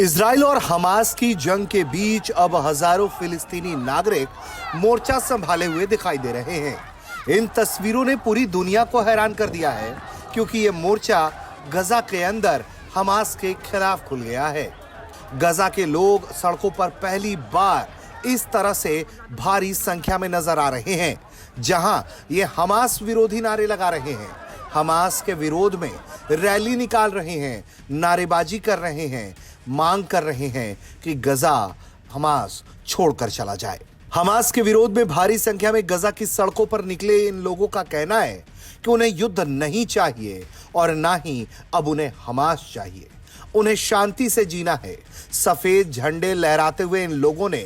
Israel और Hamas की जंग के बीच अब हजारों फिलिस्तीनी नागरिक मोर्चा संभाले हुए दिखाई दे रहे हैं। इन तस्वीरों ने पूरी दुनिया को हैरान कर दिया है, क्योंकि ये मोर्चा गजा के अंदर हमास के खिलाफ खुल गया है। गजा के लोग सड़कों पर पहली बार इस तरह से भारी संख्या में नजर आ रहे हैं, जहां ये हमास विरोधी नारे लगा रहे हैं, हमास के विरोध में रैली निकाल रहे हैं, नारेबाजी कर रहे हैं, मांग कर रहे हैं कि गजा हमास छोड़कर चला जाए। हमास के विरोध में भारी संख्या में गजा की सड़कों पर निकले इन लोगों का कहना है कि उन्हें युद्ध नहीं चाहिए और ना ही अब उन्हें हमास चाहिए। उन्हें शांति से जीना है। सफेद झंडे लहराते हुए इन लोगों ने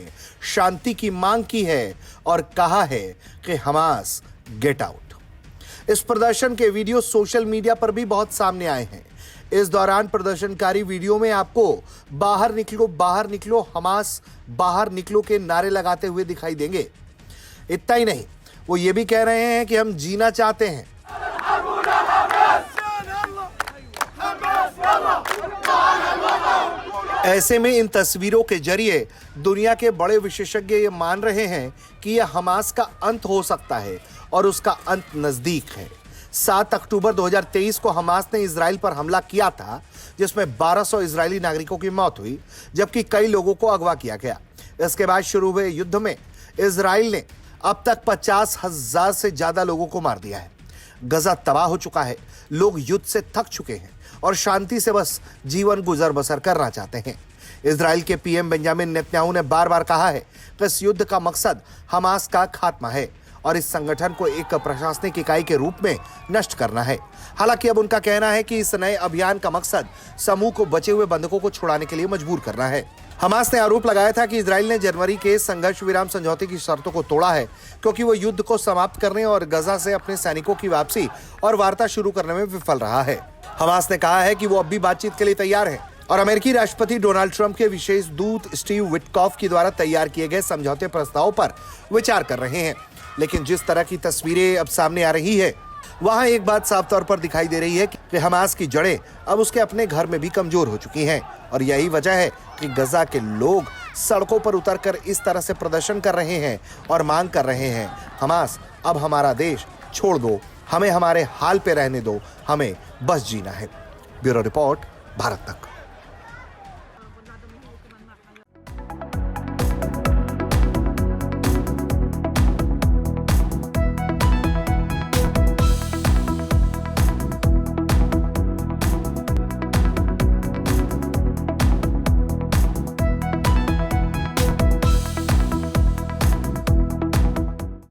शांति की मांग की है और कहा है कि हमास गेट आउट। इस प्रदर्शन के वीडियो सोशल मीडिया पर भी बहुत सामने आए हैं। इस दौरान प्रदर्शनकारी वीडियो में आपको बाहर निकलो, हमास बाहर निकलो के नारे लगाते हुए दिखाई देंगे। इतना ही नहीं, वो ये भी कह रहे हैं कि हम जीना चाहते हैं। ऐसे में इन तस्वीरों के जरिए दुनिया के बड़े विशेषज्ञ ये मान रहे हैं कि यह हमास का अंत हो सकता है और उसका अंत नजदीक है। 7 अक्टूबर 2023 को हमास ने इजराइल पर हमला किया था, जिसमें 1200 इजरायली नागरिकों की मौत हुई, जबकि कई लोगों को अगवा किया गया। इसके बाद शुरू हुए युद्ध में इजराइल ने अब तक 50,000 से ज्यादा लोगों को मार दिया है। गजा तबाह हो चुका है। लोग युद्ध से थक चुके हैं और शांति से बस जीवन गुजर बसर करना चाहते हैं। इजराइल के पीएम बेंजामिन नेतन्याहू ने बार बार कहा है कि इस युद्ध का मकसद हमास का खात्मा है और इस संगठन को एक प्रशासनिक इकाई के रूप में नष्ट करना है। हालांकि अब उनका कहना है कि इस नए अभियान का मकसद समूह को बचे हुए बंधकों को छुड़ाने के लिए मजबूर करना है। हमास ने आरोप लगाया था कि इजराइल ने जनवरी के संघर्ष विराम समझौते की शर्तों को तोड़ा है, क्योंकि वो युद्ध को समाप्त करने और गजा से अपने सैनिकों की वापसी और वार्ता शुरू करने में विफल रहा है। हमास ने कहा है कि वो अब भी बातचीत के लिए तैयार है और अमेरिकी राष्ट्रपति डोनाल्ड ट्रंप के विशेष दूत स्टीव विटकॉफ के द्वारा तैयार किए गए समझौते प्रस्ताव पर विचार कर रहे हैं। लेकिन जिस तरह की तस्वीरें अब सामने आ रही है, वहां एक बात साफ तौर पर दिखाई दे रही है कि हमास की जड़ें अब उसके अपने घर में भी कमजोर हो चुकी हैं और यही वजह है कि गजा के लोग सड़कों पर उतरकर इस तरह से प्रदर्शन कर रहे हैं और मांग कर रहे हैं, हमास अब हमारा देश छोड़ दो, हमें हमारे हाल पे रहने दो, हमें बस जीना है। ब्यूरो रिपोर्ट, भारत तक।